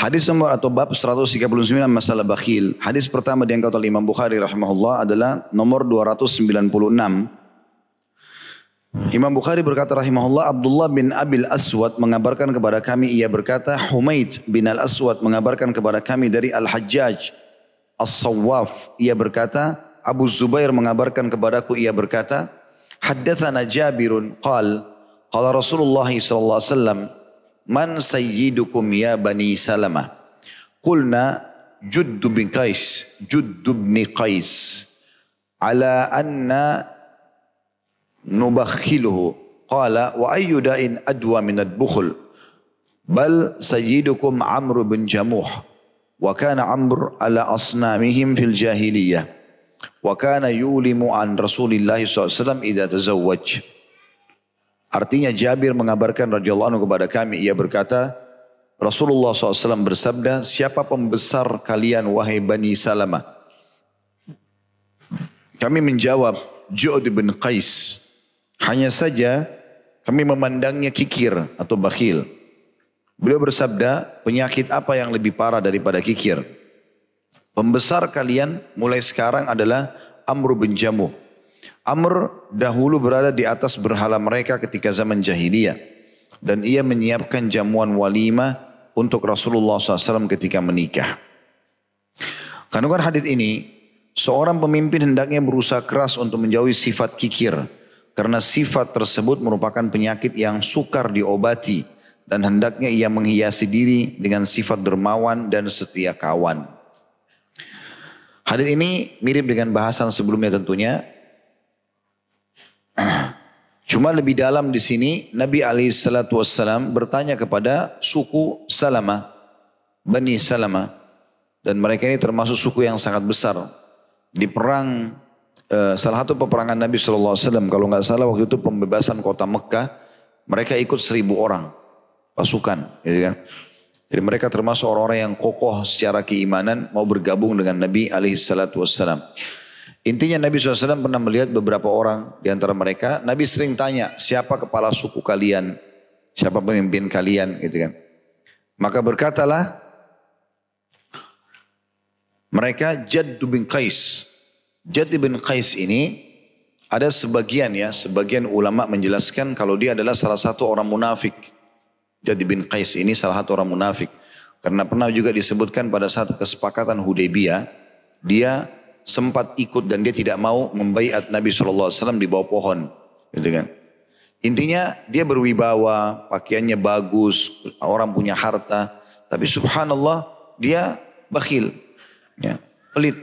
Hadis nomor atau bab 139 masalah bakhil. Hadis pertama diangkat oleh Imam Bukhari rahimahullah adalah nomor 296. Imam Bukhari berkata rahimahullah, Abdullah bin Abil Aswad mengabarkan kepada kami, ia berkata, Humaid bin Al-Aswad mengabarkan kepada kami dari Al-Hajjaj As-Sawwaf, ia berkata, Abu Zubair mengabarkan kepadaku, ia berkata, Haddathana Jabirun qala Rasulullah sallallahu alaihi wasallam, Man sayyidukum ya Bani Salamah? Qulna Juddu bin Qais ala anna nubakhiluhu. Qala wa ayyu da'in adwa min ad-bukhl? Bal sayyidukum Amr bin Jamuh. Wa kana Amr ala asnamihim fil jahiliyah. Wa kana yulimu an Rasulillah SAW idza tazawwaj. Artinya Jabir mengabarkan radhiyallahu anhu kepada kami, ia berkata, Rasulullah SAW bersabda, siapa pembesar kalian wahai Bani Salamah? Kami menjawab, Ju'd bin Qais. Hanya saja kami memandangnya kikir atau bakhil. Beliau bersabda, penyakit apa yang lebih parah daripada kikir? Pembesar kalian mulai sekarang adalah Amr bin Jamuh. Amr dahulu berada di atas berhala mereka ketika zaman jahiliyah. Dan ia menyiapkan jamuan walimah untuk Rasulullah SAW ketika menikah. Kandungan hadis ini, seorang pemimpin hendaknya berusaha keras untuk menjauhi sifat kikir. Karena sifat tersebut merupakan penyakit yang sukar diobati. Dan hendaknya ia menghiasi diri dengan sifat dermawan dan setia kawan. Hadis ini mirip dengan bahasan sebelumnya tentunya. Cuma lebih dalam di sini Nabi SAW bertanya kepada suku Salamah, Bani Salamah, dan mereka ini termasuk suku yang sangat besar. Di perang salah satu peperangan Nabi SAW, kalau nggak salah waktu itu pembebasan kota Mekah, mereka ikut 1.000 orang pasukan, gitu kan? Jadi mereka termasuk orang-orang yang kokoh secara keimanan mau bergabung dengan Nabi SAW. Intinya Nabi SAW pernah melihat beberapa orang di antara mereka. Nabi sering tanya, siapa kepala suku kalian? Siapa pemimpin kalian? Gitu kan. Maka berkatalah mereka Jadd bin Qais. Jadd bin Qais ini ada sebagian ulama menjelaskan kalau dia adalah salah satu orang munafik. Jadd bin Qais ini salah satu orang munafik. Karena pernah juga disebutkan pada saat kesepakatan Hudaybiyah, dia sempat ikut dan dia tidak mau membaiat Nabi SAW di bawah pohon. Gitu kan. Intinya dia berwibawa, pakaiannya bagus, orang punya harta. Tapi subhanallah dia bakhil, ya, pelit.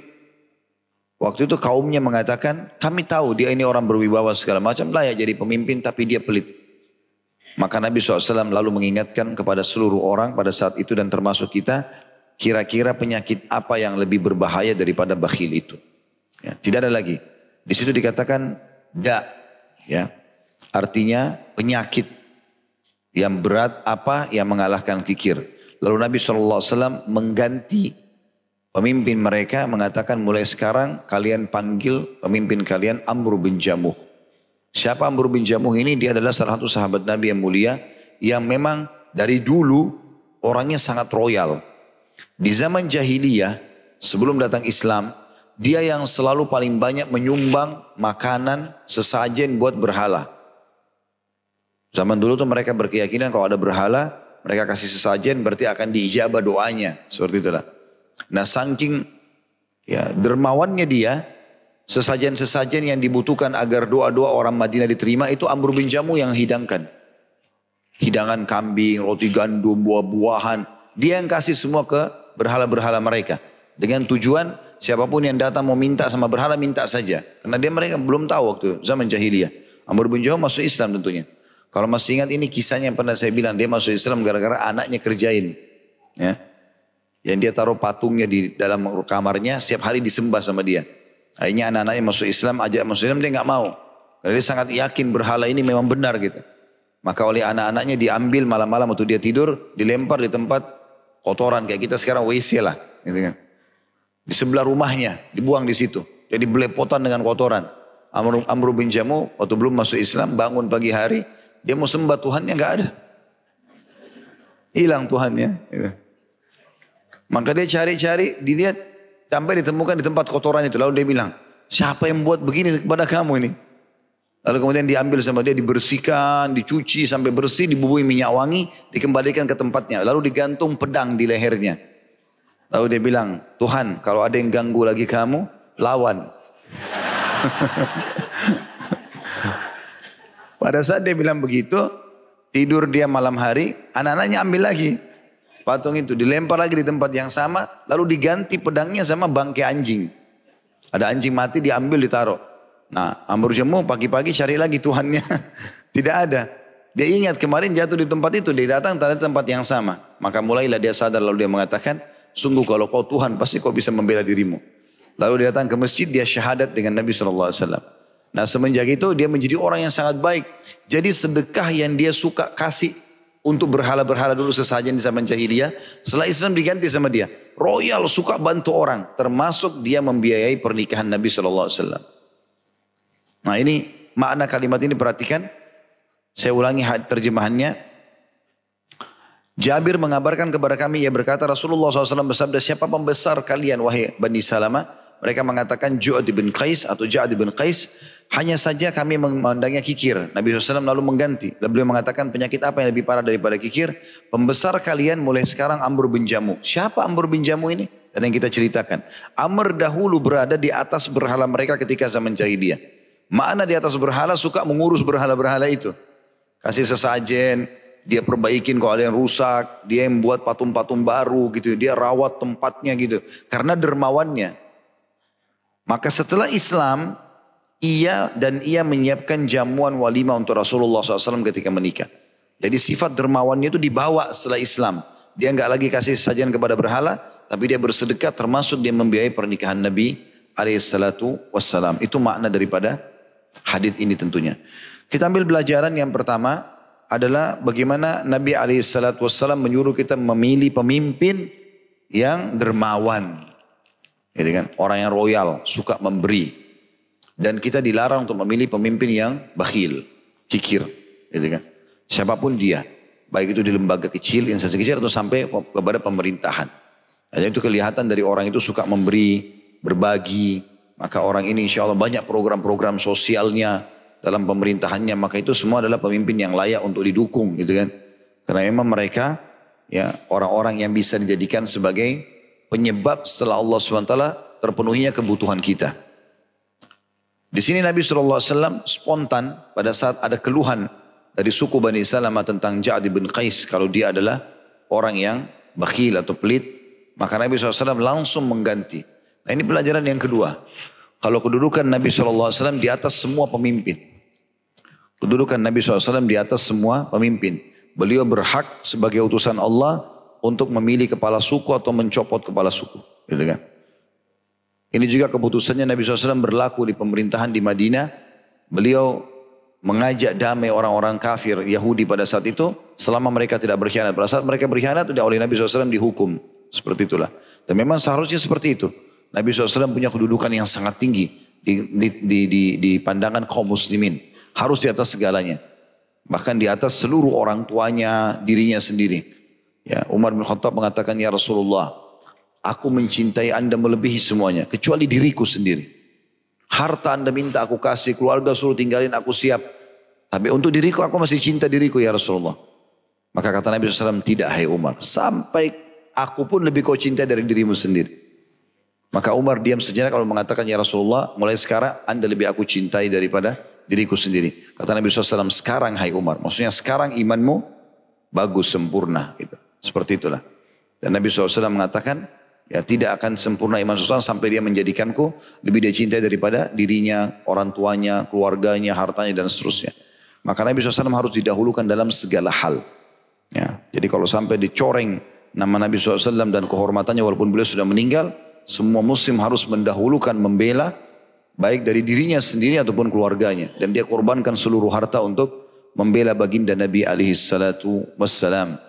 Waktu itu kaumnya mengatakan, kami tahu dia ini orang berwibawa segala macam, layak jadi pemimpin tapi dia pelit. Maka Nabi SAW lalu mengingatkan kepada seluruh orang pada saat itu dan termasuk kita, kira-kira penyakit apa yang lebih berbahaya daripada bakhil itu? Ya, tidak ada lagi. Di situ dikatakan ya, artinya penyakit yang berat apa yang mengalahkan kikir. Lalu Nabi SAW mengganti pemimpin mereka, mengatakan mulai sekarang kalian panggil pemimpin kalian Amr bin Jamuh. Siapa Amr bin Jamuh ini? Dia adalah salah satu sahabat Nabi yang mulia yang memang dari dulu orangnya sangat royal. Di zaman jahiliyah, sebelum datang Islam, dia yang selalu paling banyak menyumbang makanan, sesajen buat berhala. Zaman dulu tuh mereka berkeyakinan kalau ada berhala, mereka kasih sesajen berarti akan diijabah doanya. Seperti itulah. Nah saking dermawannya dia, sesajen-sesajen yang dibutuhkan agar doa-doa orang Madinah diterima itu Amr bin Jamuh yang hidangkan. Hidangan kambing, roti gandum, buah-buahan. Dia yang kasih semua ke berhala-berhala mereka. Dengan tujuan siapapun yang datang mau minta sama berhala, minta saja. Karena mereka belum tahu waktu zaman jahiliyah. Amr bin Jamuh masuk Islam tentunya. Kalau masih ingat ini kisahnya yang pernah saya bilang. Dia masuk Islam gara-gara anaknya kerjain. Ya. Yang dia taruh patungnya di dalam kamarnya. Setiap hari disembah sama dia. Akhirnya anak-anaknya masuk Islam. Ajak masuk Islam dia gak mau. Karena dia sangat yakin berhala ini memang benar gitu. Maka oleh anak-anaknya diambil malam-malam waktu dia tidur. Dilempar di tempat kotoran. Kayak kita sekarang WC lah. Gitu kan. Di sebelah rumahnya. Dibuang di situ. Jadi belepotan dengan kotoran. Amr bin Jamuh waktu belum masuk Islam. Bangun pagi hari. Dia mau sembah Tuhannya gak ada. Hilang Tuhannya. Gitu. Maka dia cari-cari, dilihat sampai ditemukan di tempat kotoran itu. Lalu dia bilang, siapa yang buat begini kepada kamu ini? Lalu kemudian diambil sama dia, dibersihkan, dicuci sampai bersih, dibubuhi minyak wangi, dikembalikan ke tempatnya. Lalu digantung pedang di lehernya. Lalu dia bilang, Tuhan kalau ada yang ganggu lagi kamu, lawan. Pada saat dia bilang begitu, tidur dia malam hari, anak-anaknya ambil lagi. Patung itu dilempar lagi di tempat yang sama, lalu diganti pedangnya sama bangkai anjing. Ada anjing mati diambil ditaruh. Nah, Amr Jamuh pagi-pagi cari lagi Tuhannya. Tidak ada. Dia ingat kemarin jatuh di tempat itu, dia datang pada tempat yang sama. Maka mulailah dia sadar, lalu dia mengatakan, sungguh kalau kau Tuhan pasti kau bisa membela dirimu. Lalu dia datang ke masjid, dia syahadat dengan Nabi SAW. Nah semenjak itu dia menjadi orang yang sangat baik. Jadi sedekah yang dia suka kasih untuk berhala-berhala dulu sesajen di zaman jahiliyah, setelah Islam diganti sama dia. Royal, suka bantu orang, termasuk dia membiayai pernikahan Nabi SAW. Nah ini makna kalimat ini perhatikan. Saya ulangi terjemahannya. Jabir mengabarkan kepada kami, ia berkata Rasulullah SAW bersabda, siapa pembesar kalian wahai Bani Salamah? Mereka mengatakan Ju'ad bin Qais atau Ja'ad bin Qais. Hanya saja kami memandangnya kikir. Nabi SAW lalu mengganti. Lalu beliau mengatakan penyakit apa yang lebih parah daripada kikir? Pembesar kalian mulai sekarang Amr bin Jamuh. Siapa Amr bin Jamuh ini? Dan yang kita ceritakan. Amr dahulu berada di atas berhala mereka ketika zaman jahiliyah. Makna di atas berhala suka mengurus berhala-berhala itu. Kasih sesajen, dia perbaikin kalau ada yang rusak, dia yang buat patung-patung baru gitu, dia rawat tempatnya gitu. Karena dermawannya. Maka setelah Islam, ia menyiapkan jamuan walimah untuk Rasulullah SAW ketika menikah. Jadi sifat dermawannya itu dibawa setelah Islam. Dia enggak lagi kasih sajian kepada berhala, tapi dia bersedekah termasuk dia membiayai pernikahan Nabi SAW. Itu makna daripada hadis ini tentunya. Kita ambil pelajaran yang pertama adalah bagaimana Nabi SAW menyuruh kita memilih pemimpin yang dermawan. Gitu kan? Orang yang royal, suka memberi. Dan kita dilarang untuk memilih pemimpin yang bakhil, kikir, gitu kan. Siapapun dia, baik itu di lembaga kecil, instansi kecil atau sampai kepada pemerintahan. Jadi itu kelihatan dari orang itu suka memberi, berbagi. Maka orang ini insya Allah banyak program-program sosialnya dalam pemerintahannya. Maka itu semua adalah pemimpin yang layak untuk didukung, gitu kan. Karena memang mereka ya orang-orang yang bisa dijadikan sebagai penyebab setelah Allah SWT terpenuhinya kebutuhan kita. Di sini Nabi SAW spontan pada saat ada keluhan dari suku Bani Salamah tentang Ja'ad bin Qais. Kalau dia adalah orang yang bakhil atau pelit. Maka Nabi SAW langsung mengganti. Nah ini pelajaran yang kedua. Kalau kedudukan Nabi SAW di atas semua pemimpin. Kedudukan Nabi SAW di atas semua pemimpin. Beliau berhak sebagai utusan Allah untuk memilih kepala suku atau mencopot kepala suku. Gitu kan? Ini juga keputusannya Nabi SAW berlaku di pemerintahan di Madinah. Beliau mengajak damai orang-orang kafir Yahudi pada saat itu. Selama mereka tidak berkhianat. Pada saat mereka berkhianat sudah oleh Nabi SAW dihukum. Seperti itulah. Dan memang seharusnya seperti itu. Nabi SAW punya kedudukan yang sangat tinggi. Di pandangan kaum muslimin. Harus di atas segalanya. Bahkan di atas seluruh orang tuanya, dirinya sendiri. Ya, Umar bin Khattab mengatakan, ya Rasulullah. Aku mencintai anda melebihi semuanya. Kecuali diriku sendiri. Harta anda minta aku kasih. Keluarga suruh tinggalin aku siap. Tapi untuk diriku aku masih cinta diriku ya Rasulullah. Maka kata Nabi SAW. Tidak hai Umar. Sampai aku pun lebih kau cinta dari dirimu sendiri. Maka Umar diam sejenak kalau mengatakan ya Rasulullah. Mulai sekarang anda lebih aku cintai daripada diriku sendiri. Kata Nabi SAW. Sekarang hai Umar. Maksudnya sekarang imanmu bagus sempurna. Gitu. Seperti itulah. Dan Nabi SAW mengatakan. Ya tidak akan sempurna iman seseorang sampai dia menjadikanku lebih dia cintai daripada dirinya, orang tuanya, keluarganya, hartanya dan seterusnya. Maka Nabi SAW harus didahulukan dalam segala hal. Ya, jadi kalau sampai dicoreng nama Nabi SAW dan kehormatannya walaupun beliau sudah meninggal, semua muslim harus mendahulukan membela baik dari dirinya sendiri ataupun keluarganya. Dan dia korbankan seluruh harta untuk membela baginda Nabi SAW.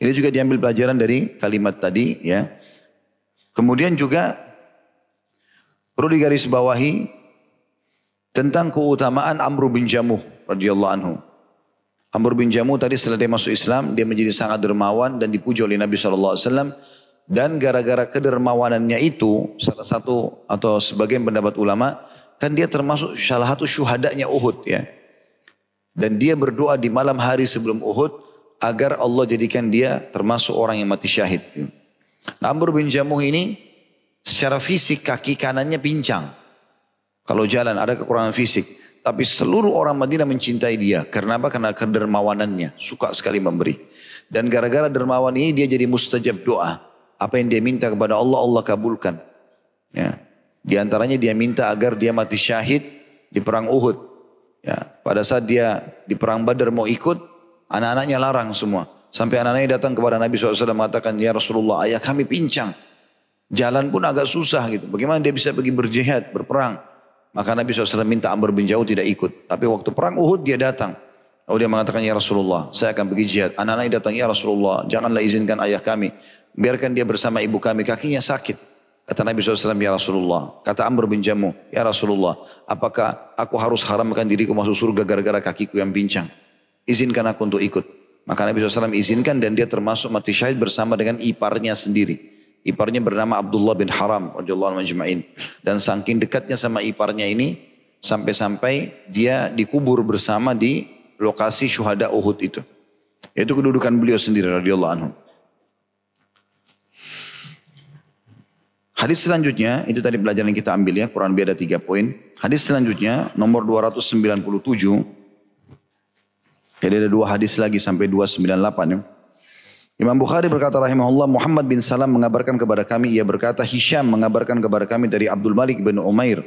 Ini juga diambil pelajaran dari kalimat tadi ya. Kemudian juga perlu digarisbawahi tentang keutamaan Amr bin Jamuh radhiyallahu anhu. Amr bin Jamuh tadi setelah dia masuk Islam, dia menjadi sangat dermawan dan dipuji oleh Nabi SAW. Dan gara-gara kedermawanannya itu, salah satu atau sebagian pendapat ulama, kan dia termasuk salah satu syuhadanya Uhud ya. Dan dia berdoa di malam hari sebelum Uhud, agar Allah jadikan dia termasuk orang yang mati syahid. Amr bin Jamuh ini, secara fisik kaki kanannya pincang. Kalau jalan ada kekurangan fisik. Tapi seluruh orang Madinah mencintai dia. Karena apa? Karena kedermawanannya. Suka sekali memberi. Dan gara-gara dermawan ini dia jadi mustajab doa. Apa yang dia minta kepada Allah, Allah kabulkan. Ya. Di antaranya dia minta agar dia mati syahid di perang Uhud. Ya. Pada saat dia di perang Badar mau ikut, anak-anaknya larang semua. Sampai anak-anaknya datang kepada Nabi SAW mengatakan, ya Rasulullah, ayah kami pincang. Jalan pun agak susah gitu. Bagaimana dia bisa pergi berjihad, berperang? Maka Nabi SAW minta Amr bin Jamuh tidak ikut. Tapi waktu perang Uhud dia datang. Lalu dia mengatakan, ya Rasulullah, saya akan pergi jihad. Anak-anaknya datang, ya Rasulullah, janganlah izinkan ayah kami. Biarkan dia bersama ibu kami, kakinya sakit. Kata Nabi SAW, ya Rasulullah. Kata Amr bin Jamuh, ya Rasulullah, apakah aku harus haramkan diriku masuk surga gara-gara kakiku yang pincang? Izinkan aku untuk ikut. Maka Nabi SAW izinkan dan dia termasuk mati syahid bersama dengan iparnya sendiri. Iparnya bernama Abdullah bin Haram radhiyallahu anhu ajma'in. Dan saking dekatnya sama iparnya ini sampai-sampai dia dikubur bersama di lokasi syuhada Uhud itu. Itu kedudukan beliau sendiri radhiyallahu anhu. Hadis selanjutnya, itu tadi pelajaran yang kita ambil ya, kurang lebih ada 3 poin. Hadis selanjutnya nomor 297. Jadi ada 2 hadis lagi sampai 298 ya. Imam Bukhari berkata rahimahullah, Muhammad bin Salam mengabarkan kepada kami, ia berkata, Hisham mengabarkan kepada kami dari Abdul Malik bin Umair.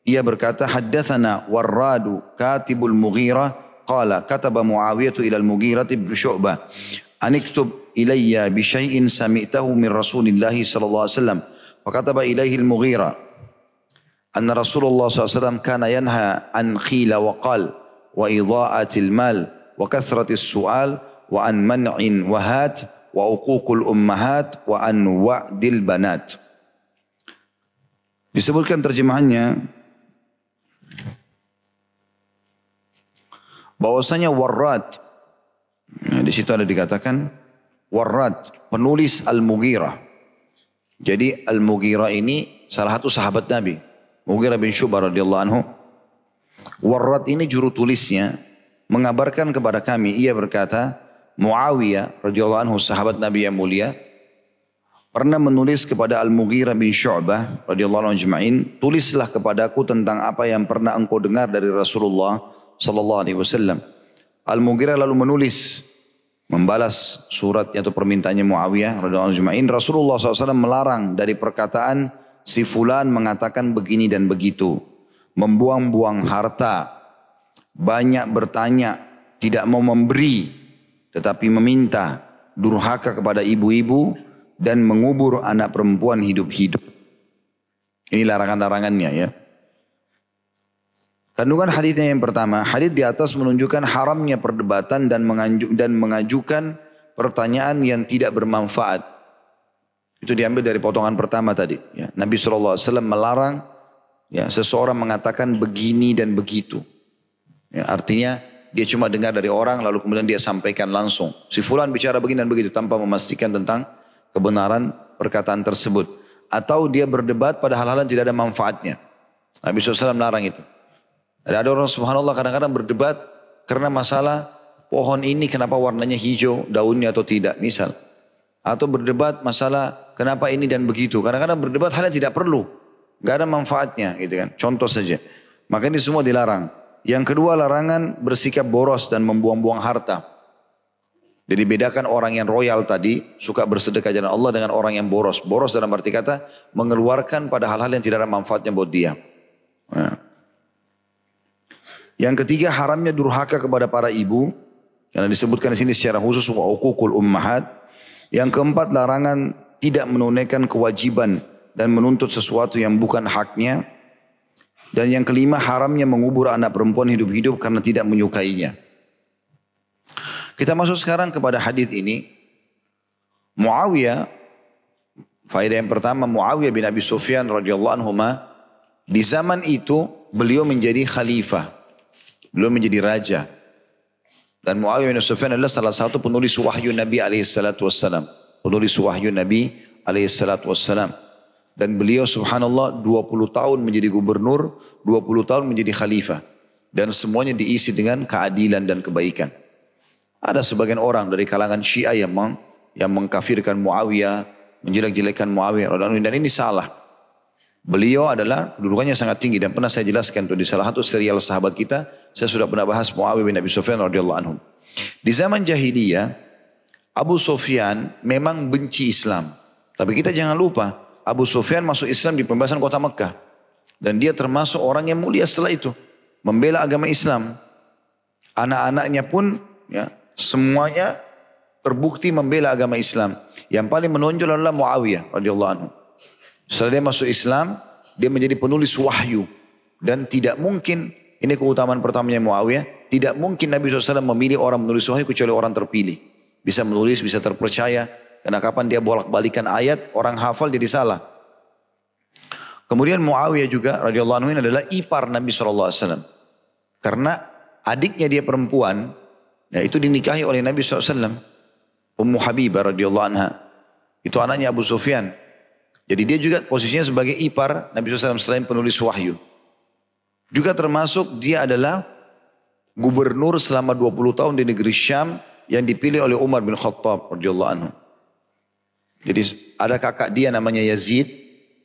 Ia berkata, haddathana Warradu katibul Mughirah, qala kataba Muawiyatu ilal Mughirah ibn Syu'bah. Aniktub ilayya bisyai'in sami'tahu min Rasulillahi sallallahu alaihi wasallam. Fakataba ilayhi al-Mughirah. Anna Rasulullah sallallahu alaihi wasallam kana yanha an khila wa qal, wa idha'atil mal, wa kathratis su'al, wa an man'in wahat wa uququl ummahat wa an wa'dil banat. Disebutkan terjemahannya bahwasanya Warrad, di situ ada dikatakan Warrad, penulis Al-Mughirah. Jadi Al-Mughirah ini salah satu sahabat Nabi, Mughirah bin Syu'bah radhiyallahu anhu. Warrad ini juru tulisnya mengabarkan kepada kami, ia berkata, Muawiyah radhiyallahu anhu sahabat Nabi yang mulia pernah menulis kepada Al-Mughirah bin Syu'bah radhiyallahu anhu ajma'in, tulislah kepadaku tentang apa yang pernah engkau dengar dari Rasulullah sallallahu alaihi wasallam. Al-Mughirah lalu menulis membalas suratnya atau permintaannya Muawiyah radhiyallahu anhu ajma'in, Rasulullah SAW melarang dari perkataan si fulan mengatakan begini dan begitu, membuang-buang harta, banyak bertanya, tidak mau memberi tetapi meminta, durhaka kepada ibu-ibu, dan mengubur anak perempuan hidup-hidup. Ini larangan-larangannya ya. Kandungan hadisnya yang pertama, hadis di atas menunjukkan haramnya perdebatan dan mengajukan pertanyaan yang tidak bermanfaat. Itu diambil dari potongan pertama tadi. Ya. Nabi SAW melarang ya, seseorang mengatakan begini dan begitu. Ya, artinya dia cuma dengar dari orang lalu kemudian dia sampaikan langsung. Si fulan bicara begini dan begitu tanpa memastikan tentang kebenaran perkataan tersebut. Atau dia berdebat pada hal-hal yang tidak ada manfaatnya. Nabi SAW melarang itu. Ada orang subhanallah kadang-kadang berdebat karena masalah pohon ini kenapa warnanya hijau daunnya atau tidak misal. Atau berdebat masalah kenapa ini dan begitu. Kadang-kadang berdebat hal yang tidak perlu. Gak ada manfaatnya gitu kan. Contoh saja. Maka ini semua dilarang. Yang kedua larangan bersikap boros dan membuang-buang harta. Jadi bedakan orang yang royal tadi suka bersedekah jalan Allah dengan orang yang boros. Boros dalam arti kata mengeluarkan pada hal-hal yang tidak ada manfaatnya buat dia. Nah. Yang ketiga haramnya durhaka kepada para ibu. Karena disebutkan di sini secara khusus wa uququl ummahat. Yang keempat larangan tidak menunaikan kewajiban dan menuntut sesuatu yang bukan haknya. Dan yang kelima haramnya mengubur anak perempuan hidup-hidup karena tidak menyukainya. Kita masuk sekarang kepada hadis ini. Muawiyah, faedah yang pertama Muawiyah bin Abi Sufyan radhiyallahu anhu di zaman itu beliau menjadi khalifah. Beliau menjadi raja. Dan Muawiyah bin Sufyan adalah salah satu penulis wahyu Nabi SAW. Penulis wahyu Nabi SAW. Dan beliau subhanallah 20 tahun menjadi gubernur, 20 tahun menjadi khalifah. Dan semuanya diisi dengan keadilan dan kebaikan. Ada sebagian orang dari kalangan Syiah yang mengkafirkan Muawiyah, menjelek-jelekan Muawiyah. Dan ini salah. Beliau adalah kedudukannya sangat tinggi dan pernah saya jelaskan tuh di salah satu serial sahabat kita, saya sudah pernah bahas Muawiyah bin Abi Sufyan radhiyallahu anhu. Di zaman jahiliyah, Abu Sufyan memang benci Islam. Tapi kita jangan lupa, Abu Sufyan masuk Islam di pembebasan kota Mekah. Dan dia termasuk orang yang mulia setelah itu, membela agama Islam. Anak-anaknya pun ya, semuanya terbukti membela agama Islam. Yang paling menonjol adalah Muawiyah radhiyallahu anhu. Setelah dia masuk Islam, dia menjadi penulis wahyu. Dan tidak mungkin, ini keutamaan pertamanya Muawiyah, tidak mungkin Nabi SAW memilih orang menulis wahyu kecuali orang terpilih. Bisa menulis, bisa terpercaya. Karena kapan dia bolak-balikan ayat, orang hafal jadi salah. Kemudian Muawiyah juga radhiyallahu anhu adalah ipar Nabi SAW. Karena adiknya dia perempuan, ya itu dinikahi oleh Nabi SAW. Ummu Habibah radhiyallahu anha. Itu anaknya Abu Sufyan. Jadi dia juga posisinya sebagai ipar Nabi SAW selain penulis wahyu. Juga termasuk dia adalah gubernur selama 20 tahun di negeri Syam yang dipilih oleh Umar bin Khattab radhiyallahu anhu. Jadi ada kakak dia namanya Yazid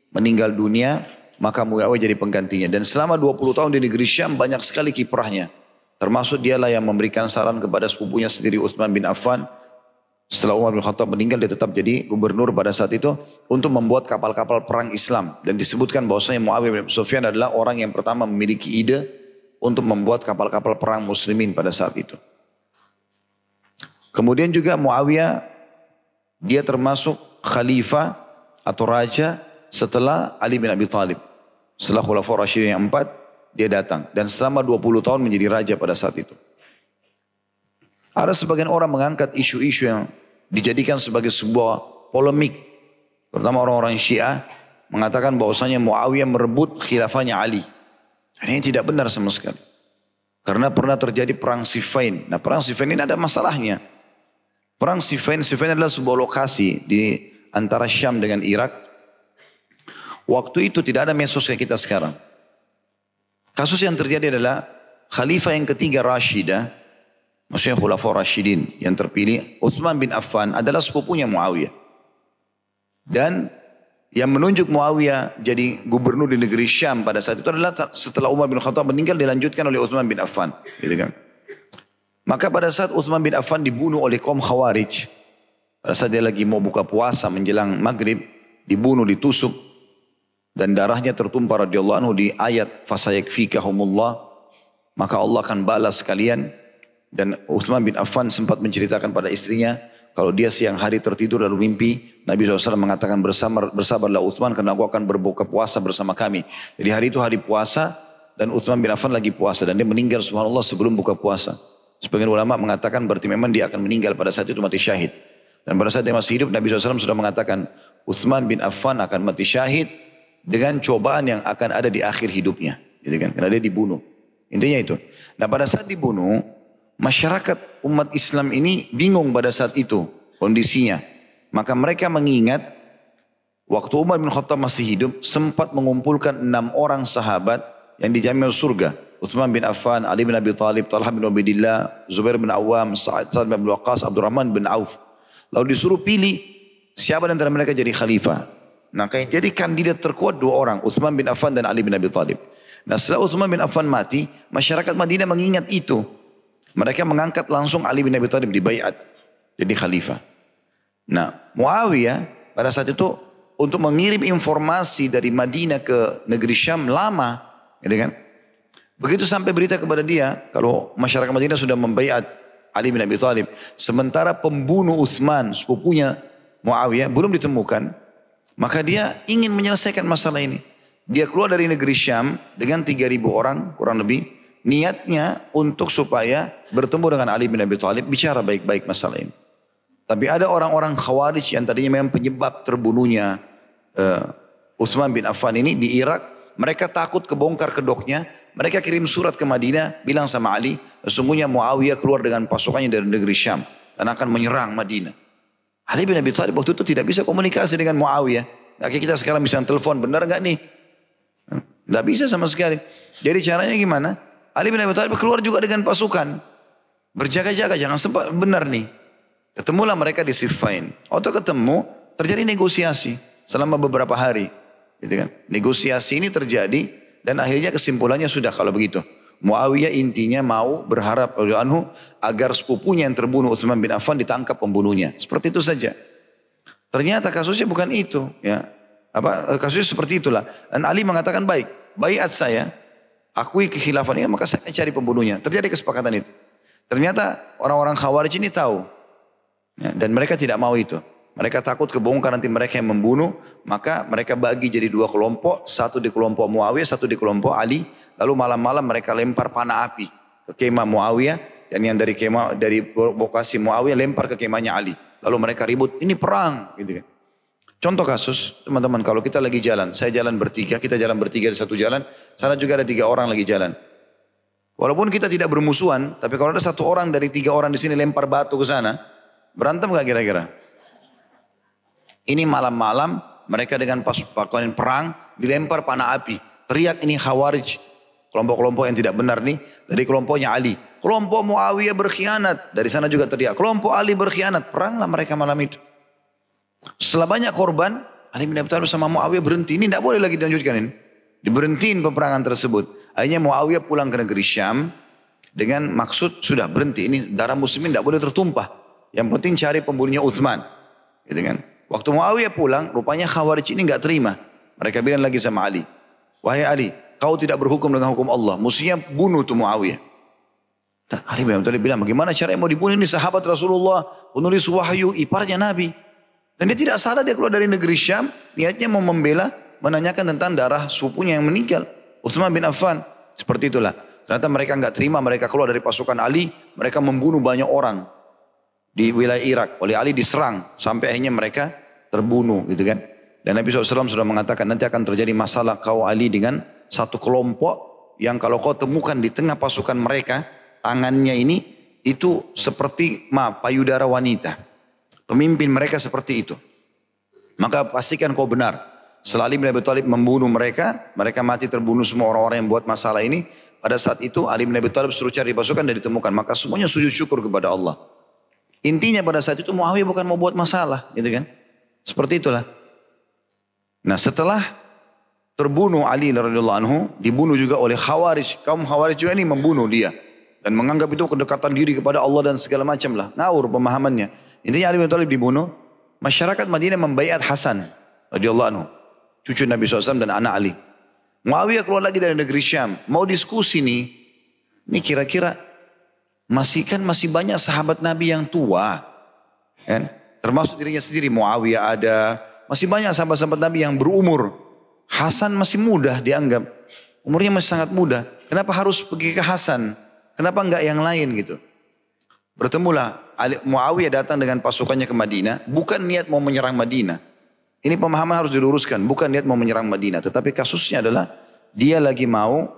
meninggal dunia, maka Muawiyah jadi penggantinya. Dan selama 20 tahun di negeri Syam banyak sekali kiprahnya. Termasuk dialah yang memberikan saran kepada sepupunya sendiri Utsman bin Affan. Setelah Umar bin Khattab meninggal, dia tetap jadi gubernur pada saat itu untuk membuat kapal-kapal perang Islam. Dan disebutkan bahwasanya Muawiyah bin Sufyan adalah orang yang pertama memiliki ide untuk membuat kapal-kapal perang muslimin pada saat itu. Kemudian juga Muawiyah, dia termasuk khalifah atau raja setelah Ali bin Abi Thalib. Setelah Khulafaur Rasyidin yang 4, dia datang. Dan selama 20 tahun menjadi raja pada saat itu. Ada sebagian orang mengangkat isu-isu yang dijadikan sebagai sebuah polemik. Terutama orang-orang Syiah mengatakan bahwasanya Muawiyah merebut khilafahnya Ali. Ini tidak benar sama sekali. Karena pernah terjadi perang Siffin. Nah perang Siffin ini ada masalahnya. Perang Siffin adalah sebuah lokasi di antara Syam dengan Irak. Waktu itu tidak ada medsos kayak kita sekarang. Kasus yang terjadi adalah khalifah yang ketiga Rashidah, maksudnya Khulafaur Rasyidin yang terpilih, Utsman bin Affan adalah sepupunya Muawiyah. Dan yang menunjuk Muawiyah jadi gubernur di negeri Syam pada saat itu adalah setelah Umar bin Khattab meninggal dilanjutkan oleh Utsman bin Affan. Gitu kan. Maka pada saat Utsman bin Affan dibunuh oleh kaum Khawarij, pada saat dia lagi mau buka puasa menjelang maghrib, dibunuh, ditusuk, dan darahnya tertumpah radhiyallahu anhu di ayat fasayakfikahumullah, maka Allah akan balas kalian. Dan Utsman bin Affan sempat menceritakan pada istrinya, kalau dia siang hari tertidur lalu mimpi, Nabi SAW mengatakan bersabarlah Utsman karena aku akan berbuka puasa bersama kami. Jadi hari itu hari puasa dan Utsman bin Affan lagi puasa dan dia meninggal subhanallah sebelum buka puasa. Sebagian ulama mengatakan berarti memang dia akan meninggal pada saat itu mati syahid. Dan pada saat dia masih hidup Nabi SAW sudah mengatakan Utsman bin Affan akan mati syahid dengan cobaan yang akan ada di akhir hidupnya. Gitu kan? Karena dia dibunuh. Intinya itu. Nah pada saat dibunuh, masyarakat umat Islam ini bingung pada saat itu kondisinya. Maka mereka mengingat waktu Umar bin Khattab masih hidup sempat mengumpulkan 6 orang sahabat yang dijamin surga. Utsman bin Affan, Ali bin Abi Thalib, Talha bin Ubaidillah, Zubair bin Awam, Sa'ad bin Abi Waqqas, Abdurrahman bin Auf. Lalu disuruh pilih siapa di antara mereka jadi khalifah. Nah, jadi kandidat terkuat 2 orang, Utsman bin Affan dan Ali bin Abi Thalib. Nah, setelah Utsman bin Affan mati, masyarakat Madinah mengingat itu. Mereka mengangkat langsung Ali bin Abi Thalib di baiat jadi khalifah. Nah, Muawiyah pada saat itu untuk mengirim informasi dari Madinah ke negeri Syam lama, gitu kan? Begitu sampai berita kepada dia kalau masyarakat Madinah sudah membaiat Ali bin Abi Thalib, sementara pembunuh Utsman sepupunya Muawiyah belum ditemukan, maka dia ingin menyelesaikan masalah ini. Dia keluar dari negeri Syam dengan 3.000 orang kurang lebih, niatnya untuk supaya bertemu dengan Ali bin Abi Thalib, bicara baik-baik masalah ini. Tapi ada orang-orang Khawarij yang tadinya memang penyebab terbunuhnya Utsman bin Affan ini di Irak. Mereka takut kebongkar kedoknya. Mereka kirim surat ke Madinah, bilang sama Ali, sesungguhnya Muawiyah keluar dengan pasukannya dari negeri Syam dan akan menyerang Madinah. Ali bin Abi Thalib waktu itu tidak bisa komunikasi dengan Muawiyah. Nah, kita sekarang bisa telepon, benar nggak nih? Nggak bisa sama sekali. Jadi caranya gimana? Ali bin Abi Thalib keluar juga dengan pasukan. Berjaga-jaga, jangan sempat benar nih. Ketemulah mereka di Siffin. Waktu ketemu, terjadi negosiasi selama beberapa hari. Gitu kan? Negosiasi ini terjadi dan akhirnya kesimpulannya sudah kalau begitu. Muawiyah intinya mau berharap agar sepupunya yang terbunuh Utsman bin Affan ditangkap pembunuhnya. Seperti itu saja. Ternyata kasusnya bukan itu. Ya. Kasusnya seperti itulah. Dan Ali mengatakan baik, baiat saya, akui kekhilafan ini maka saya cari pembunuhnya. Terjadi kesepakatan itu. Ternyata orang-orang Khawarij ini tahu. Ya, dan mereka tidak mau itu. Mereka takut kebongkar nanti mereka yang membunuh. Maka mereka bagi jadi dua kelompok. Satu di kelompok Muawiyah, satu di kelompok Ali. Lalu malam-malam mereka lempar panah api ke kemah Muawiyah. Dan yang dari lokasi Muawiyah lempar ke kemahnya Ali. Lalu mereka ribut, ini perang. Gitu kan. Contoh kasus, teman-teman kalau kita lagi jalan. Saya jalan bertiga, kita jalan bertiga di satu jalan. Sana juga ada 3 orang lagi jalan. Walaupun kita tidak bermusuhan. Tapi kalau ada 1 orang dari 3 orang di sini lempar batu ke sana. Berantem gak kira-kira? Ini malam-malam mereka dengan pakaian perang dilempar panah api. Teriak ini Khawarij. Kelompok-kelompok yang tidak benar nih. Dari kelompoknya Ali. Kelompok Muawiyah berkhianat. Dari sana juga teriak. Kelompok Ali berkhianat. Peranglah mereka malam itu. Setelah banyak korban. Ali bin Abi Thalib sama Muawiyah berhenti. Ini tidak boleh lagi dilanjutkan ini. Diberhentiin peperangan tersebut. Akhirnya Muawiyah pulang ke negeri Syam. Dengan maksud sudah berhenti. Ini darah muslimin tidak boleh tertumpah. Yang penting cari pembunuhnya Utsman. Gitu kan. Waktu Muawiyah pulang, rupanya Khawarij ini enggak terima. Mereka bilang lagi sama Ali, wahai Ali, kau tidak berhukum dengan hukum Allah, mestinya bunuh tuh Muawiyah. Dan Ali bin Abi Thalib bilang, bagaimana caranya mau dibunuh ini sahabat Rasulullah, penulis wahyu, iparnya Nabi. Dan dia tidak salah, dia keluar dari negeri Syam, niatnya mau membela, menanyakan tentang darah sepupunya yang meninggal, Utsman bin Affan. Seperti itulah. Ternyata mereka enggak terima, mereka keluar dari pasukan Ali, mereka membunuh banyak orang. Di wilayah Irak, oleh Ali diserang sampai akhirnya mereka terbunuh gitu kan. Dan Nabi SAW sudah mengatakan nanti akan terjadi masalah kau Ali dengan satu kelompok yang kalau kau temukan di tengah pasukan mereka, tangannya ini itu seperti payudara wanita. Pemimpin mereka seperti itu. Maka pastikan kau benar. Setelah Ali bin Abi Thalib membunuh mereka, mereka mati terbunuh semua orang-orang yang buat masalah ini. Pada saat itu Ali bin Abi Thalib suruh cari pasukan dan ditemukan. Maka semuanya sujud syukur kepada Allah. Intinya pada saat itu Muawiyah bukan mau buat masalah, gitu kan? Seperti itulah. Nah setelah terbunuh Ali radhiyallahu anhu, dibunuh juga oleh Khawarij. Kaum Khawarij juga ini membunuh dia dan menganggap itu kedekatan diri kepada Allah dan segala macam lah. Ngawur pemahamannya. Intinya Ali bin Thalib dibunuh. Masyarakat Madinah membaiat Hasan radhiyallahu anhu, cucu Nabi SAW dan anak Ali. Muawiyah keluar lagi dari negeri Syam, mau diskusi nih. Ini kira-kira masih banyak sahabat Nabi yang tua, kan? Termasuk dirinya sendiri, Muawiyah ada, masih banyak sahabat-sahabat Nabi yang berumur. Hasan masih muda dianggap, umurnya masih sangat muda. Kenapa harus pergi ke Hasan? Kenapa enggak yang lain gitu? Bertemulah Muawiyah datang dengan pasukannya ke Madinah, bukan niat mau menyerang Madinah. Ini pemahaman harus diluruskan, bukan niat mau menyerang Madinah, tetapi kasusnya adalah dia lagi mau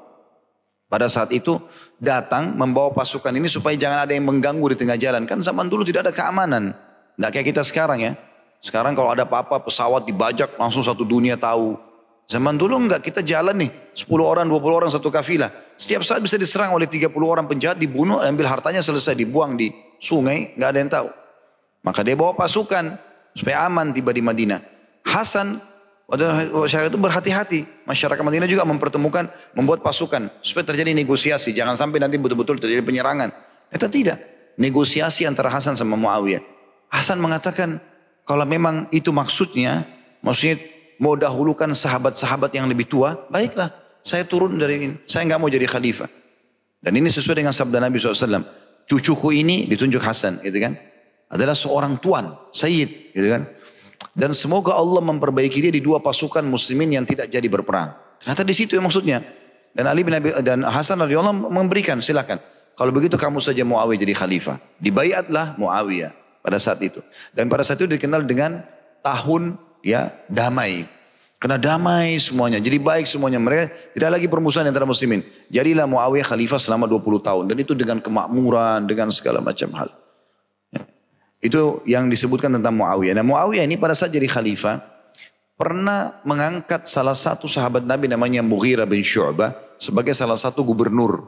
pada saat itu datang membawa pasukan ini supaya jangan ada yang mengganggu di tengah jalan. Kan zaman dulu tidak ada keamanan. Tidak kayak kita sekarang ya. Sekarang kalau ada apa-apa pesawat dibajak langsung satu dunia tahu. Zaman dulu enggak, kita jalan nih 10 orang 20 orang satu kafilah. Setiap saat bisa diserang oleh 30 orang penjahat, dibunuh, ambil hartanya selesai, dibuang di sungai, enggak ada yang tahu. Maka dia bawa pasukan supaya aman tiba di Madinah. Hasan masyarakat itu berhati-hati. Masyarakat Madinah juga membuat pasukan supaya terjadi negosiasi. Jangan sampai nanti betul-betul terjadi penyerangan. Itu tidak. Negosiasi antara Hasan sama Muawiyah. Hasan mengatakan kalau memang itu maksudnya mau dahulukan sahabat-sahabat yang lebih tua, baiklah. Saya turun dari ini. Saya nggak mau jadi khalifah. Dan ini sesuai dengan sabda Nabi SAW. Cucuku ini ditunjuk Hasan, gitu kan? Adalah seorang tuan, sayyid, gitu kan? Dan semoga Allah memperbaiki dia di 2 pasukan muslimin yang tidak jadi berperang. Ternyata di situ yang maksudnya. Dan Ali bin Abi dan Hasan radhiyallahu memberikan, silakan. Kalau begitu kamu saja Muawiyah jadi khalifah. Dibaiatlah Muawiyah pada saat itu. Dan pada saat itu dikenal dengan tahun ya damai. Karena damai semuanya, jadi baik semuanya. Mereka tidak lagi permusuhan antara muslimin. Jadilah Muawiyah khalifah selama 20 tahun. Dan itu dengan kemakmuran, dengan segala macam hal. Itu yang disebutkan tentang Muawiyah. Nah Muawiyah ini pada saat jadi khalifah, pernah mengangkat salah satu sahabat Nabi namanya Mughirah bin Syu'bah sebagai salah satu gubernur.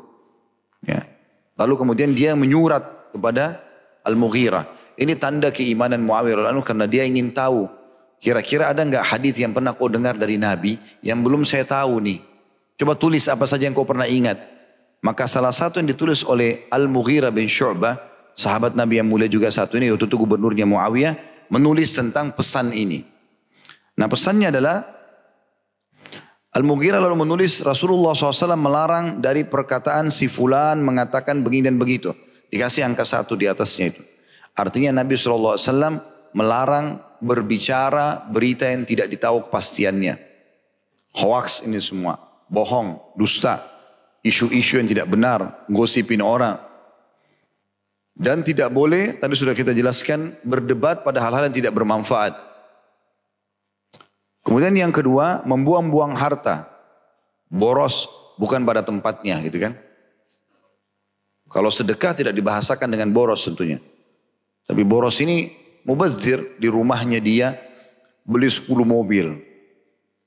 Ya. Lalu kemudian dia menyurat kepada Al-Mughirah. Ini tanda keimanan Muawiyah radhiyallahu anhu karena dia ingin tahu. Kira-kira ada enggak hadis yang pernah kau dengar dari Nabi yang belum saya tahu nih. Coba tulis apa saja yang kau pernah ingat. Maka salah satu yang ditulis oleh Al-Mughirah bin Syu'bah, sahabat Nabi yang mulia juga satu ini, waktu itu gubernurnya Muawiyah, menulis tentang pesan ini. Nah pesannya adalah, Al-Mughirah lalu menulis, Rasulullah SAW melarang dari perkataan si fulan mengatakan begini dan begitu. Dikasih angka 1 di atasnya itu. Artinya Nabi SAW melarang berbicara berita yang tidak ditahu kepastiannya. Hoax ini semua. Bohong, dusta, isu-isu yang tidak benar, gosipin orang. Dan tidak boleh, tadi sudah kita jelaskan, berdebat pada hal-hal yang tidak bermanfaat. Kemudian yang kedua, membuang-buang harta. Boros, bukan pada tempatnya gitu kan. Kalau sedekah tidak dibahasakan dengan boros tentunya. Tapi boros ini mubazir, di rumahnya dia beli 10 mobil.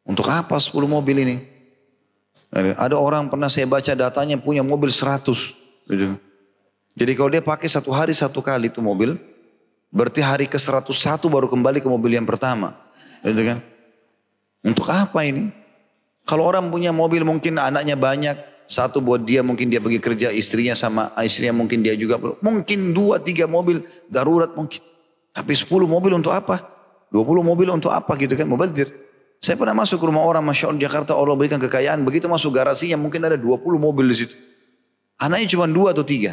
Untuk apa 10 mobil ini? Ada orang pernah saya baca datanya punya mobil 100. Gitu. Jadi kalau dia pakai satu hari satu kali itu mobil, berarti hari ke 101 baru kembali ke mobil yang pertama. Gitu kan? Untuk apa ini? Kalau orang punya mobil mungkin anaknya banyak, satu buat dia mungkin dia pergi kerja, istrinya sama istrinya mungkin dia juga, mungkin 2-3 mobil darurat mungkin. Tapi 10 mobil untuk apa? 20 mobil untuk apa gitu kan? Mubazir. Saya pernah masuk ke rumah orang, Masya Allah Jakarta, Allah berikan kekayaan. Begitu masuk garasinya mungkin ada 20 mobil di situ. Anaknya cuma 2 atau 3.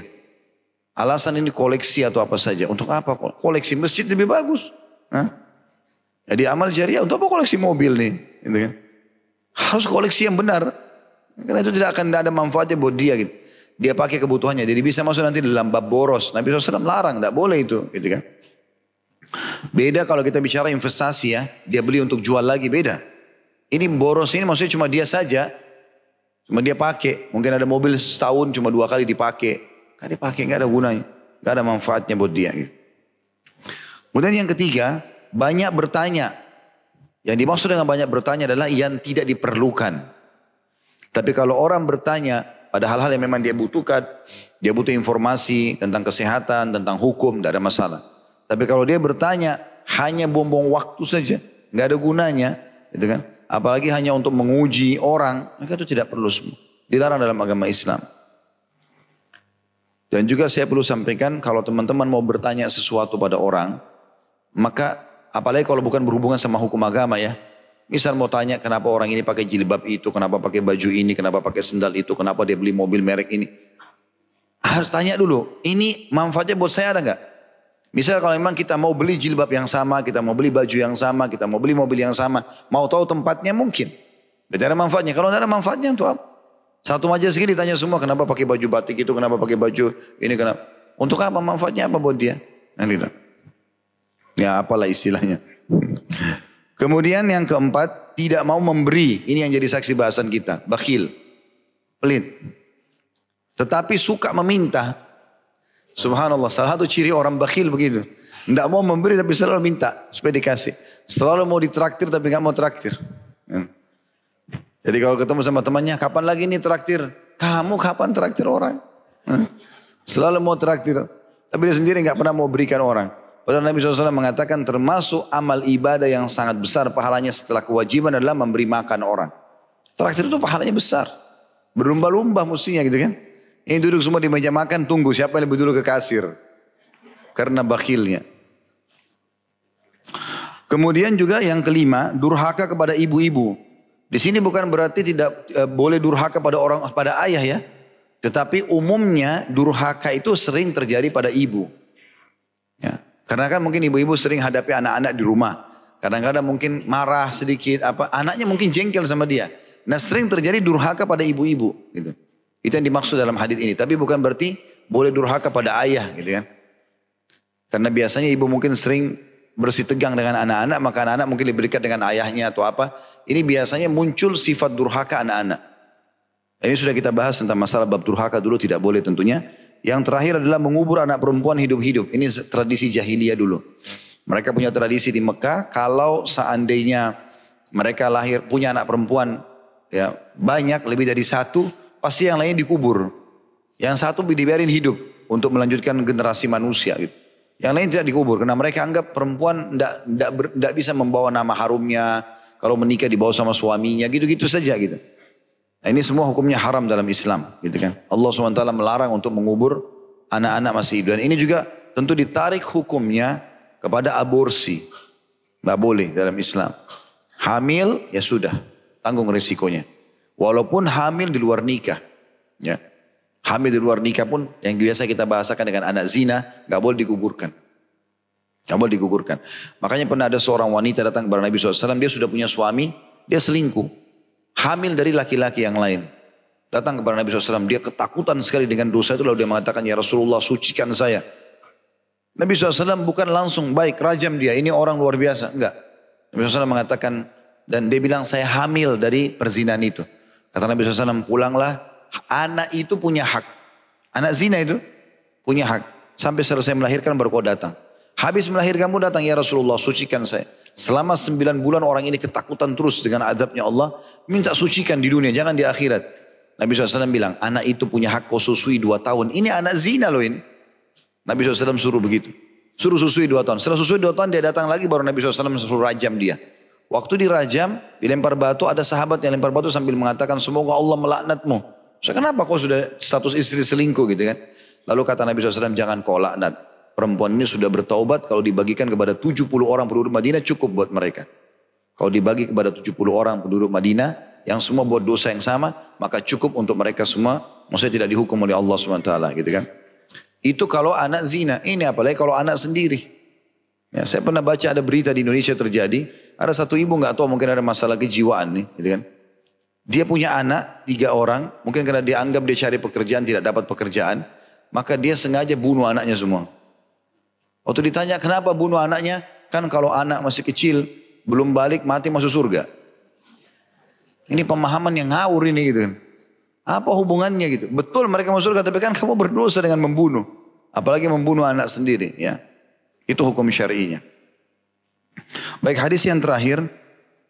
Alasan ini koleksi atau apa saja. Untuk apa? Koleksi masjid lebih bagus. Hah? Jadi amal jariah untuk apa koleksi mobil nih? Gitu kan? Harus koleksi yang benar. Karena itu tidak akan ada manfaatnya buat dia gitu. Dia pakai kebutuhannya. Jadi bisa masuk nanti dalam bab boros. Nabi SAW larang, tidak boleh itu. Gitu kan? Beda kalau kita bicara investasi ya. Dia beli untuk jual lagi, beda. Ini boros ini maksudnya cuma dia saja. Cuma dia pakai. Mungkin ada mobil setahun cuma 2 kali dipakai. Kan dipakai gak ada gunanya. Gak ada manfaatnya buat dia. Gitu. Kemudian yang ketiga, banyak bertanya. Yang dimaksud dengan banyak bertanya adalah yang tidak diperlukan. Tapi kalau orang bertanya pada hal-hal yang memang dia butuhkan. Dia butuh informasi tentang kesehatan, tentang hukum, tidak ada masalah. Tapi kalau dia bertanya hanya buang-buang waktu saja, nggak ada gunanya, gitu kan? Apalagi hanya untuk menguji orang, maka itu tidak perlu semua. Dilarang dalam agama Islam. Dan juga saya perlu sampaikan kalau teman-teman mau bertanya sesuatu pada orang, maka apalagi kalau bukan berhubungan sama hukum agama ya. Misal mau tanya kenapa orang ini pakai jilbab itu, kenapa pakai baju ini, kenapa pakai sendal itu, kenapa dia beli mobil merek ini. Harus tanya dulu, ini manfaatnya buat saya ada nggak? Misal kalau memang kita mau beli jilbab yang sama, kita mau beli baju yang sama, kita mau beli mobil yang sama, mau tahu tempatnya mungkin. Berarti ada manfaatnya. Kalau tidak ada manfaatnya untuk apa? Satu majelis segini ditanya semua kenapa pakai baju batik itu, kenapa pakai baju ini, kenapa. Untuk apa manfaatnya apa buat dia? Nah, gitu. Ya apalah istilahnya. Kemudian yang keempat, tidak mau memberi. Ini yang jadi saksi bahasan kita. Bakhil. Pelit. Tetapi suka meminta. Subhanallah, salah satu ciri orang bakhil begitu. Tidak mau memberi tapi selalu minta supaya dikasih. Selalu mau ditraktir tapi nggak mau traktir. Jadi kalau ketemu sama temannya, kapan lagi nih traktir? Kamu kapan traktir orang? Selalu mau traktir. Tapi dia sendiri nggak pernah mau berikan orang. Padahal Nabi SAW mengatakan termasuk amal ibadah yang sangat besar pahalanya setelah kewajiban adalah memberi makan orang. Traktir itu pahalanya besar. Berlumba-lumba mestinya gitu kan. Ini duduk semua di meja makan, tunggu siapa yang lebih dulu ke kasir. Karena bakhilnya. Kemudian juga yang kelima, durhaka kepada ibu-ibu. Di sini bukan berarti tidak boleh durhaka pada ayah ya. Tetapi umumnya durhaka itu sering terjadi pada ibu. Ya. Karena kan mungkin ibu-ibu sering hadapi anak-anak di rumah. Kadang-kadang mungkin marah sedikit, anaknya mungkin jengkel sama dia. Nah sering terjadi durhaka pada ibu-ibu gitu. Itu yang dimaksud dalam hadis ini. Tapi bukan berarti boleh durhaka pada ayah gitu kan. Karena biasanya ibu mungkin sering bersih tegang dengan anak-anak, maka anak-anak mungkin lebih dekat dengan ayahnya atau apa. Ini biasanya muncul sifat durhaka anak-anak. Ini sudah kita bahas tentang masalah bab durhaka dulu, tidak boleh tentunya. Yang terakhir adalah mengubur anak perempuan hidup-hidup. Ini tradisi jahiliyah dulu. Mereka punya tradisi di Mekah, kalau seandainya mereka lahir punya anak perempuan ya banyak, lebih dari satu, pasti yang lain dikubur. Yang satu dibiarin hidup untuk melanjutkan generasi manusia gitu. Yang lain tidak dikubur karena mereka anggap perempuan tidak bisa membawa nama harumnya, kalau menikah dibawa sama suaminya, gitu-gitu saja gitu. Nah, ini semua hukumnya haram dalam Islam, gitu kan. Allah SWT melarang untuk mengubur anak-anak masih hidup. Dan ini juga tentu ditarik hukumnya kepada aborsi. Nggak boleh dalam Islam. Hamil, ya sudah, tanggung risikonya. Walaupun hamil di luar nikah. Ya. Hamil di luar nikah pun, yang biasa kita bahasakan dengan anak zina, nggak boleh dikuburkan. Nggak boleh dikuburkan. Makanya pernah ada seorang wanita datang kepada Nabi SAW, dia sudah punya suami, dia selingkuh. Hamil dari laki-laki yang lain. Datang kepada Nabi SAW. Dia ketakutan sekali dengan dosa itu. Lalu dia mengatakan, ya Rasulullah, sucikan saya. Nabi SAW bukan langsung, baik rajam dia. Ini orang luar biasa. Enggak. Nabi SAW mengatakan, dan dia bilang, saya hamil dari perzinahan itu. Kata Nabi SAW, pulanglah. Anak itu punya hak. Anak zina itu punya hak. Sampai selesai melahirkan baru kau datang. Habis melahirkan pun datang, ya Rasulullah, sucikan saya. Selama 9 bulan orang ini ketakutan terus dengan azabnya Allah. Minta sucikan di dunia, jangan di akhirat. Nabi SAW bilang, anak itu punya hak kau susui 2 tahun. Ini anak zina loh ini. Nabi SAW suruh begitu. Suruh susui 2 tahun. Setelah susui 2 tahun dia datang lagi, baru Nabi SAW suruh rajam dia. Waktu dirajam, dilempar batu, ada sahabat yang lempar batu sambil mengatakan, semoga Allah melaknatmu. So, kenapa kau sudah status istri selingkuh gitu kan? Lalu kata Nabi SAW, jangan kau laknat. Perempuan ini sudah bertaubat, kalau dibagikan kepada 70 orang penduduk Madinah cukup buat mereka. Kalau dibagi kepada 70 orang penduduk Madinah yang semua buat dosa yang sama, maka cukup untuk mereka semua. Maksudnya tidak dihukum oleh Allah SWT gitu kan. Itu kalau anak zina. Ini apalagi kalau anak sendiri. Ya, saya pernah baca ada berita di Indonesia terjadi. Ada satu ibu nggak tahu, mungkin ada masalah kejiwaan nih gitu kan. Dia punya anak 3 orang. Mungkin karena dia anggap dia cari pekerjaan tidak dapat pekerjaan. Maka dia sengaja bunuh anaknya semua. Waktu ditanya kenapa bunuh anaknya, kan kalau anak masih kecil, belum balik mati masuk surga. Ini pemahaman yang ngawur ini gitu kan. Apa hubungannya gitu? Betul mereka masuk surga, tapi kan kamu berdosa dengan membunuh. Apalagi membunuh anak sendiri ya. Itu hukum syar'inya. Baik, hadis yang terakhir,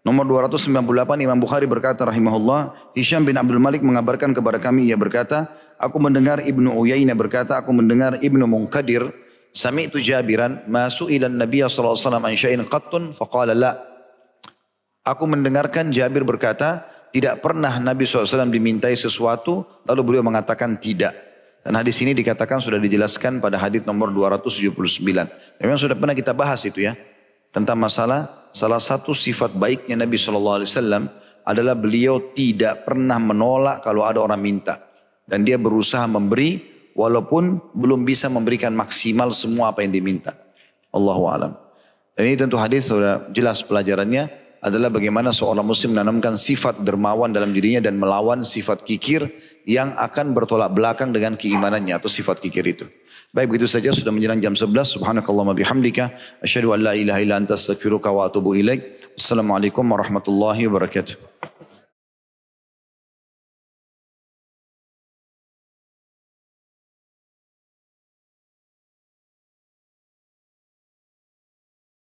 nomor 298, Imam Bukhari berkata rahimahullah, Hisham bin Abdul Malik mengabarkan kepada kami, ia berkata, aku mendengar Ibnu Uyainah berkata, aku mendengar Ibnu Munkadir, Sami'tu Jabiran masuk ila Nabiya sallallahu alaihi wasallam an syai'in qattun faqala la. Aku mendengarkan Jabir berkata, tidak pernah Nabi SAW dimintai sesuatu lalu beliau mengatakan tidak. Dan hadis ini dikatakan sudah dijelaskan pada hadis nomor 279. Memang sudah pernah kita bahas itu ya. Tentang masalah salah satu sifat baiknya Nabi SAW adalah beliau tidak pernah menolak kalau ada orang minta. Dan dia berusaha memberi walaupun belum bisa memberikan maksimal semua apa yang diminta. Allahu a'lam. Dan ini tentu hadis sudah jelas pelajarannya adalah bagaimana seorang muslim menanamkan sifat dermawan dalam dirinya dan melawan sifat kikir yang akan bertolak belakang dengan keimanannya atau sifat kikir itu. Baik, begitu saja sudah menjelang jam 11. Subhanakallahumma bihamdika asyhadu an la ilaha illa anta astaghfiruka wa atubu ilaik. Assalamualaikum warahmatullahi wabarakatuh.